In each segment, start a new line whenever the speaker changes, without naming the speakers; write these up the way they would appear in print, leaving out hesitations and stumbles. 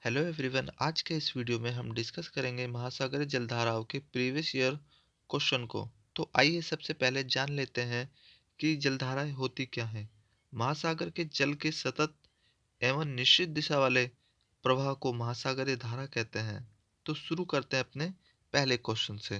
Hello everyone. आज के इस वीडियो में हम डिस्कस करेंगे महासागरीय जलधाराओं के प्रीवियस ईयर क्वेश्चन को। तो आइए सबसे पहले जान लेते हैं कि जलधाराएं होती क्या हैं। महासागर के जल के सतत एवं निश्चित दिशा वाले प्रवाह को महासागरीय धारा कहते हैं। तो शुरू करते हैं अपने पहले क्वेश्चन से।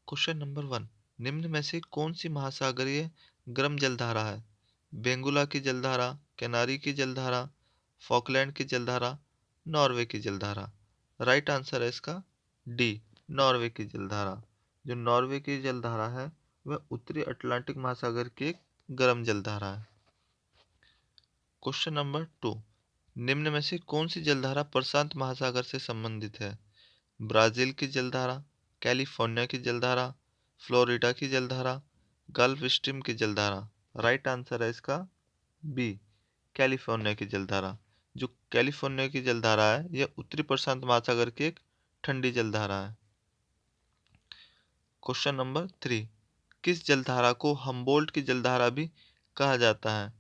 क्वेश्चन नंबर 1, निम्न में से कौन सी महासागरीय गर्म जलधारा है? बेंगुला की जलधारा, कैनारी की जलधारा, फॉकलैंड की जलधारा, नॉर्वे की जलधारा। राइट आंसर है इसका डी, नॉर्वे की जलधारा। जो नॉर्वे की जलधारा है वह उत्तरी अटलांटिक महासागर की एक गर्म जलधारा है। क्वेश्चन नंबर 2, निम्न में से कौन सी जलधारा प्रशांत महासागर से संबंधित है? ब्राजील की जलधारा, कैलिफोर्निया की जलधारा, फ्लोरिडा की जलधारा, गल्फ स्ट्रीम की जलधारा। राइट आंसर है इसका बी, कैलिफोर्निया की जलधारा। जो कैलिफोर्निया की जलधारा है यह उत्तरी प्रशांत महासागर की एक ठंडी जलधारा है। क्वेश्चन नंबर 3, किस जलधारा को हम्बोल्ट की जलधारा भी कहा जाता है?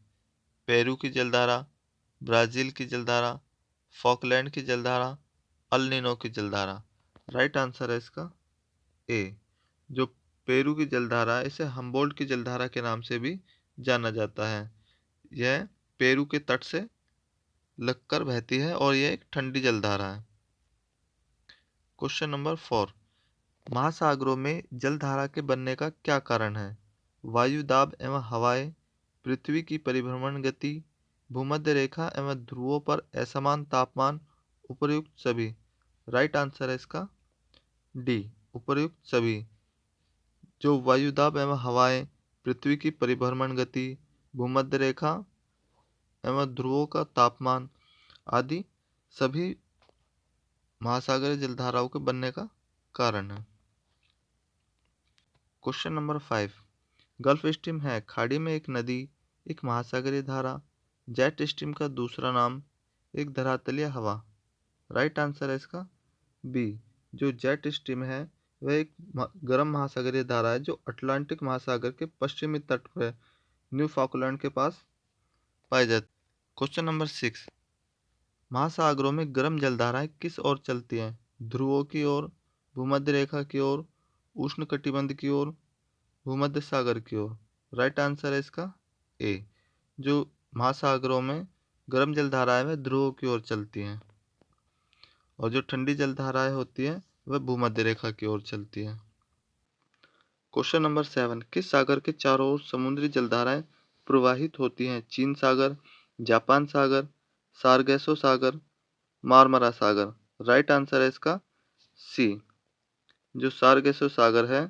पेरू की जलधारा, ब्राजील की जलधारा, फॉकलैंड की जलधारा, अल नीनो की जलधारा। राइट आंसर है इसका ए, जो पेरू की जलधारा है इसे हम्बोल्ट की जलधारा के नाम से भी जाना जाता है। यह पेरू के तट से लगकर बहती है और यह एक ठंडी जलधारा है। क्वेश्चन नंबर 4, महासागरों में जलधारा के बनने का क्या कारण है? वायु दाब एवं हवाएं, पृथ्वी की परिभ्रमण गति, भूमध्य रेखा एवं ध्रुवों पर असमान तापमान, उपर्युक्त सभी। राइट आंसर है इसका डी, उपर्युक्त सभी। जो वायुदाब एवं हवाएं, पृथ्वी की परिभ्रमण गति, भूमध्य रेखा एवं ध्रुवों का तापमान आदि सभी महासागरीय जलधाराओं के बनने का कारण है। क्वेश्चन नंबर 5, गल्फ स्ट्रीम है खाड़ी में एक नदी, एक महासागरीय धारा, जेट स्ट्रीम का दूसरा नाम, एक धरातलीय हवा। राइट आंसर है इसका बी, जो जेट स्ट्रीम है वह एक गर्म महासागरीय धारा है जो अटलांटिक महासागर के पश्चिमी तट पर न्यू फाकलैंड के पास पाई जाती। क्वेश्चन नंबर 6, महासागरों में गर्म जलधाराएं किस ओर चलती हैं? ध्रुवों की ओर, भूमध्य रेखा की ओर, उष्णकटिबंध की ओर, भूमध्य सागर की ओर। राइट आंसर है इसका ए, जो महासागरों में गर्म जलधाराएं वह ध्रुवों की ओर चलती हैं और जो ठंडी जलधाराएं होती हैं वह भूमध्य रेखा की ओर चलती हैं। क्वेश्चन नंबर 7, किस सागर के चारों ओर समुद्री जलधाराएं प्रवाहित होती हैं? चीन सागर, जापान सागर, सारगैसो सागर, मारमरा सागर। राइट आंसर है इसका सी, जो सारगैसो सागर है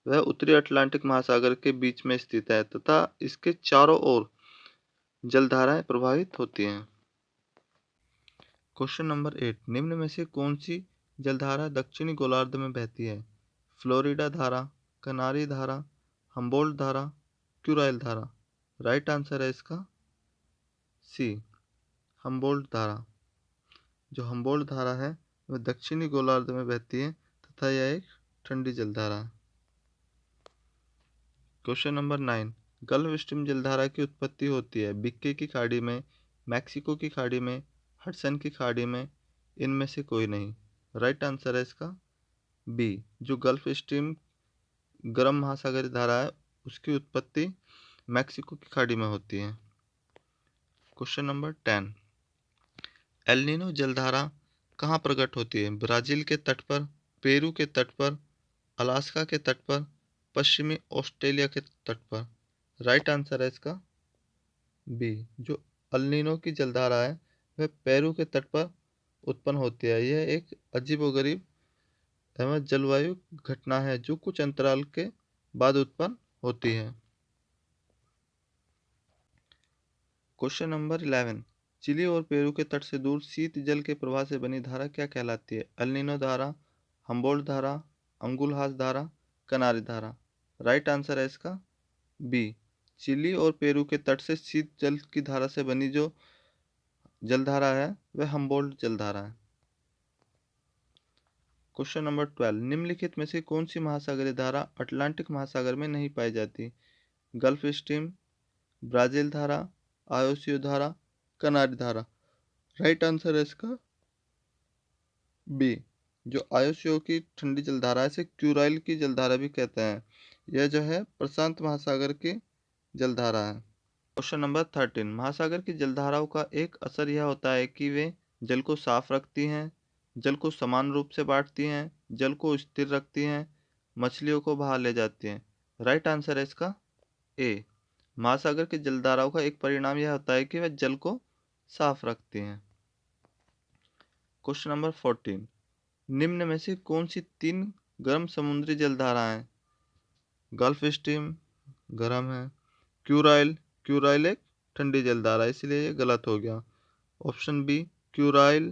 वह उत्तरी अटलांटिक महासागर के बीच में स्थित है तथा इसके चारों ओर जलधाराएं प्रवाहित होती हैं। क्वेश्चन नंबर 8, निम्न में से कौन सी जलधारा दक्षिणी गोलार्ध में बहती है? फ्लोरिडा धारा, कनारी धारा, हम्बोल्ट धारा, क्यूराइल धारा। राइट आंसर है इसका सी, हम्बोल्ट धारा। जो हम्बोल्ट धारा है वह दक्षिणी गोलार्ध में बहती है तथा यह एक ठंडी जलधारा है। क्वेश्चन नंबर 9, गल्फ स्ट्रीम जलधारा की उत्पत्ति होती है बिक्के की खाड़ी में, मैक्सिको की खाड़ी में, हडसन की खाड़ी में, इनमें से कोई नहीं। राइट आंसर है इसका बी, जो गल्फ स्ट्रीम गर्म महासागरीय धारा है उसकी उत्पत्ति मैक्सिको की खाड़ी में होती है। क्वेश्चन नंबर 10, एल नीनो जलधारा कहाँ प्रकट होती है? ब्राजील के तट पर, पेरू के तट पर, अलास्का के तट पर, पश्चिमी ऑस्ट्रेलिया के तट पर। राइट आंसर है इसका बी, जो अल नीनो की जलधारा है वह पेरू के तट पर उत्पन्न होती है। यह एक अजीबोगरीब एवं जलवायु घटना है जो कुछ अंतराल के बाद उत्पन्न होती है। क्वेश्चन नंबर 11, चिली और पेरू के तट से दूर शीत जल के प्रवाह से बनी धारा क्या कहलाती है? अल नीनो धारा, हम्बोल्ट धारा, अंगुलहास धारा, कनारी धारा। राइट आंसर है इसका बी, चिली और पेरू के तट से शीत जल की धारा से बनी जो जलधारा है वह हम्बोल्ट जलधारा है। क्वेश्चन नंबर 12, निम्नलिखित में से कौन सी महासागरीय धारा अटलांटिक महासागर में नहीं पाई जाती? गल्फ स्ट्रीम, ब्राजील धारा, आयोसीयो धारा, कनारी धारा। राइट आंसर है इसका बी। जो आयोस्यो की ठंडी जलधारा है, इसे क्यूराइल की जलधारा भी कहते हैं। यह जो है प्रशांत महासागर की जलधारा है। क्वेश्चन नंबर 13, महासागर की जलधाराओं का एक असर यह होता है कि वे जल को साफ रखती हैं, जल को समान रूप से बांटती हैं, जल को स्थिर रखती हैं, मछलियों को बाहर ले जाती हैं। राइट आंसर है इसका ए। महासागर की जलधाराओं का एक परिणाम यह होता है कि वे जल को साफ रखती हैं। क्वेश्चन नंबर 14, निम्न में से कौन सी तीन गर्म समुद्री जलधाराएं? गल्फ स्ट्रीम गर्म है, क्यूराइल, क्यूराइल एक ठंडी जलधारा है, इसलिए ये गलत हो गया। Option B Kuril.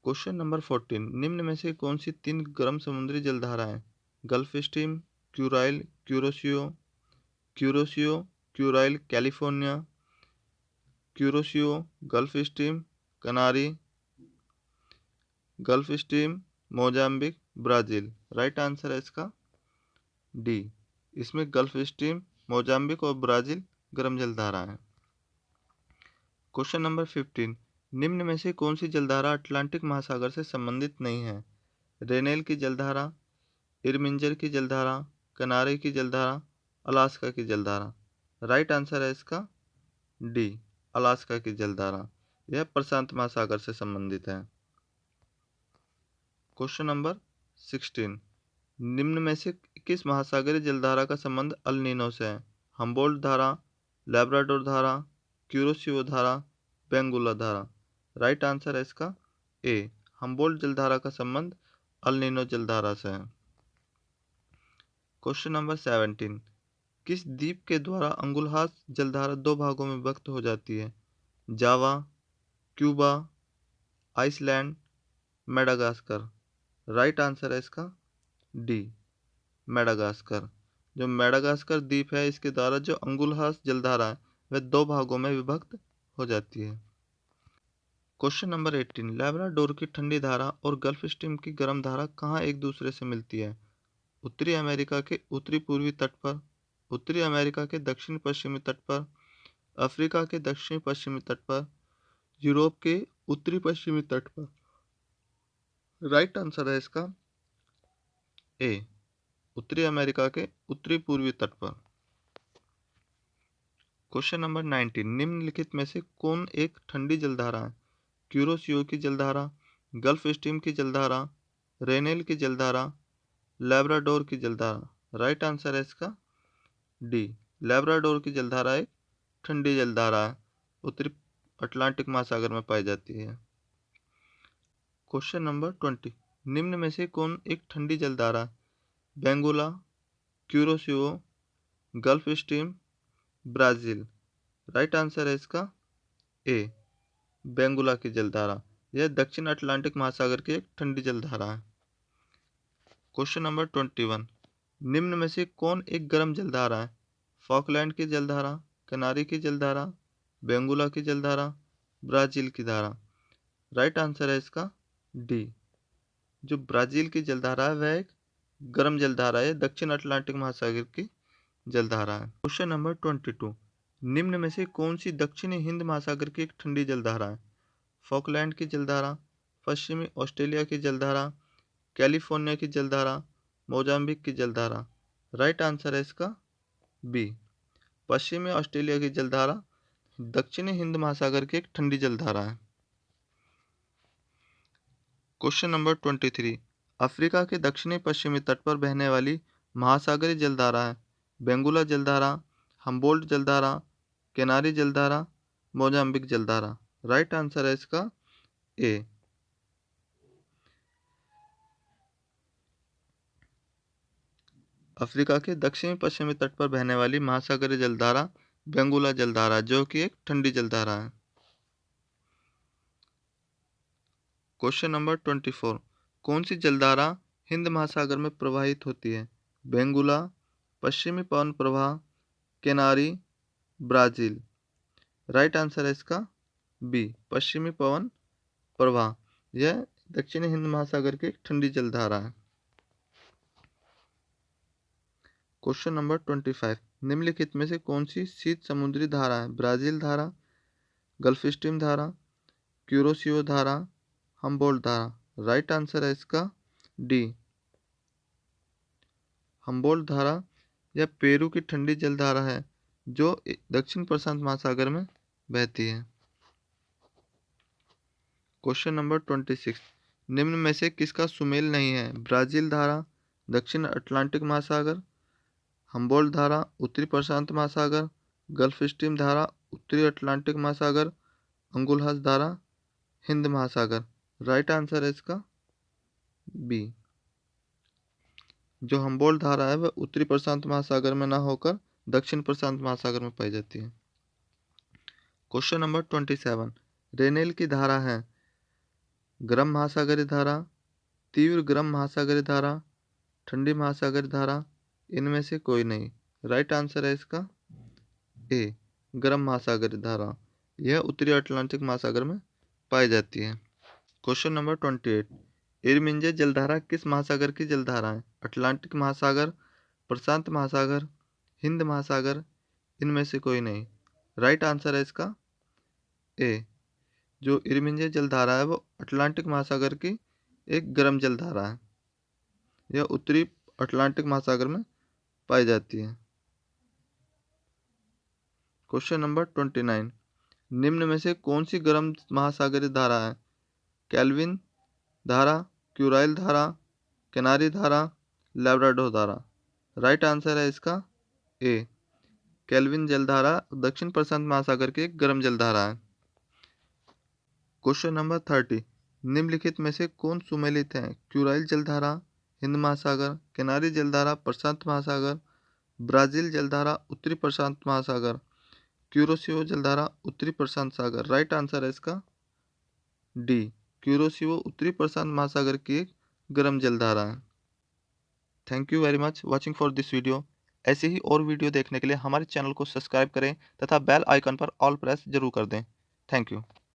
Question number 14, निम्न में से कौन सी तीन गर्म समुद्री जलधाराएं? Gulf Stream, Kuril, Kuroshio, Kuroshio, Kuril, California, Kuroshio, Gulf Stream, Canary, Gulf Stream, Mozambique, Brazil. Right answer है इसका डी। इसमें गल्फ स्ट्रीम, मोजाम्बिक और ब्राज़ील गर्म जलधारा है। क्वेश्चन नंबर 15, निम्न में से कौन सी जलधारा अटलांटिक महासागर से संबंधित नहीं है? रेनेल की जलधारा, इरमिंजर की जलधारा, कनारे की जलधारा, अलास्का की जलधारा। राइट आंसर है इसका डी, अलास्का की जलधारा। यह प्रशांत महासागर से संबंधित है। क्वेश्चन नंबर 16, निम्न में से किस महासागरीय जलधारा का संबंध अल नीनो से है? हम्बोल्ट धारा, लैब्राडोर धारा, क्यूरोसियो धारा, बेंगुला धारा। राइट आंसर है इसका ए। हम्बोल्ट जलधारा का संबंध अल नीनो जलधारा से है। क्वेश्चन नंबर 17, किस द्वीप के द्वारा अंगुलहास जलधारा दो भागों में विभक्त हो जाती है? Java, Cuba, Iceland, Madagascar. Right answer है इसका डी, मेडागास्कर। जो मेडागास्कर द्वीप है, इसके द्वारा जो अंगुलहास जलधारा है वह दो भागों में विभक्त हो जाती है। क्वेश्चन नंबर 18, लैब्राडोर की ठंडी धारा और गल्फ स्ट्रीम की गर्म धारा कहाँ एक दूसरे से मिलती है? उत्तरी अमेरिका के उत्तरी पूर्वी तट पर, उत्तरी अमेरिका के दक्षिण पश्चिमी तट पर, अफ्रीका के दक्षिण पश्चिमी तट पर, यूरोप के उत्तरी पश्चिमी तट पर। राइट आंसर है इसका ए, उत्तरी अमेरिका के उत्तरी पूर्वी तट पर। क्वेश्चन नंबर 19, निम्नलिखित में से कौन एक ठंडी जलधारा है? क्यूरोसियो की जलधारा, गल्फ स्ट्रीम की जलधारा, रेनेल की जलधारा, लैब्राडोर की जलधारा। राइट आंसर है इसका डी, लैब्राडोर की जलधारा एक ठंडी जलधारा है, उत्तरी अटलांटिक महासागर में पाई जाती है। क्वेश्चन नंबर 20, निम्न में से कौन एक ठंडी जलधारा? Benguela, Kuroshio, Gulf stream, Brazil. Right answer है इसका ए, बेंगुला की जलधारा। यह दक्षिण अटलांटिक महासागर की एक ठंडी जलधारा है। क्वेश्चन नंबर 21, निम्न में से कौन एक गर्म जलधारा है? फॉकलैंड की जलधारा, कनारी की जलधारा, बेंगुला की जलधारा, ब्राज़ील की धारा। राइट आंसर है इसका डी, जो ब्राज़ील की जलधारा है वह एक गर्म जलधारा है, दक्षिण अटलांटिक महासागर की जलधारा है। क्वेश्चन नंबर 22, निम्न में से कौन सी दक्षिणी हिंद महासागर की एक ठंडी जलधारा है? फॉकलैंड की जलधारा, पश्चिमी ऑस्ट्रेलिया की जलधारा, कैलिफोर्निया की जलधारा, मोजाम्बिक की जलधारा। राइट आंसर है इसका बी, पश्चिमी ऑस्ट्रेलिया की जलधारा दक्षिणी हिंद महासागर की एक ठंडी जलधारा है। क्वेश्चन नंबर 23, अफ्रीका के दक्षिणी पश्चिमी तट पर बहने वाली महासागरीय जलधारा है? बेंगुला जलधारा, हम्बोल्ट जलधारा, केनारी जलधारा, मोजाम्बिक जलधारा। राइट आंसर है इसका ए, अफ्रीका के दक्षिणी पश्चिमी तट पर बहने वाली महासागरीय जलधारा बेंगुला जलधारा, जो कि एक ठंडी जलधारा है। क्वेश्चन नंबर 24, कौन सी जलधारा हिंद महासागर में प्रवाहित होती है? बेंगुला, पश्चिमी पवन प्रवाह, केनारी, ब्राज़ील। राइट आंसर है इसका बी, पश्चिमी पवन प्रवाह। यह दक्षिणी हिंद महासागर की एक ठंडी जलधारा है। क्वेश्चन नंबर 25, निम्नलिखित में से कौन सी शीत समुद्री धारा है? ब्राजील धारा, गल्फ स्ट्रीम धारा, क्यूरोसियो धारा, हम्बोल्ट धारा। राइट आंसर है इसका डी, हम्बोल्ट धारा। यह पेरू की ठंडी जलधारा है जो दक्षिण प्रशांत महासागर में बहती है। क्वेश्चन नंबर 26, निम्न में से किसका सुमेल नहीं है? ब्राजील धारा, दक्षिण अटलांटिक महासागर, हम्बोल्ट धारा, उत्तरी प्रशांत महासागर, गल्फ स्ट्रीम धारा, उत्तरी अटलांटिक महासागर, अंगुलहास धारा, हिंद महासागर। राइट आंसर है इसका बी, जो हम्बोल्ट धारा है वह उत्तरी प्रशांत महासागर में ना होकर दक्षिण प्रशांत महासागर में पाई जाती है। क्वेश्चन नंबर 27, रेनेल की धारा है गर्म महासागरीय धारा, तीव्र गर्म महासागरीय धारा, ठंडी महासागरीय धारा, इनमें से कोई नहीं। राइट आंसर है इसका ए, गर्म महासागरीय धारा। यह उत्तरी अटलांटिक महासागर में पाई जाती है। क्वेश्चन नंबर 28, इरमिंजे जलधारा किस महासागर की जलधारा है? अटलांटिक महासागर, प्रशांत महासागर, हिंद महासागर, इनमें से कोई नहीं। राइट आंसर है इसका ए, जो इरमिंजे जलधारा है वो अटलांटिक महासागर की एक गर्म जलधारा है। यह उत्तरी अटलांटिक महासागर में पाई जाती है। क्वेश्चन नंबर 29, निम्न में से कौन सी गर्म महासागरीय धारा है? कैल्विन धारा, क्यूराइल धारा, कैनारी धारा, लैब्राडोर धारा। राइट आंसर है इसका ए, कैल्विन जलधारा दक्षिण प्रशांत महासागर की एक गर्म जलधारा है। क्वेश्चन नंबर 30, निम्नलिखित में से कौन सुमेलित है? क्यूराइल जलधारा, हिंद महासागर, कैनारी जलधारा, प्रशांत महासागर, ब्राजील जलधारा, उत्तरी प्रशांत महासागर, क्यूरोसियो जलधारा, उत्तरी प्रशांत सागर। राइट आंसर है इसका डी, क्यूरोसियो उत्तरी प्रशांत महासागर की एक गर्म जलधारा है। Thank you very much watching for this video. ऐसे ही और वीडियो देखने के लिए हमारे चैनल को सब्सक्राइब करें तथा बेल आइकन पर ऑल प्रेस जरूर कर दें। Thank you.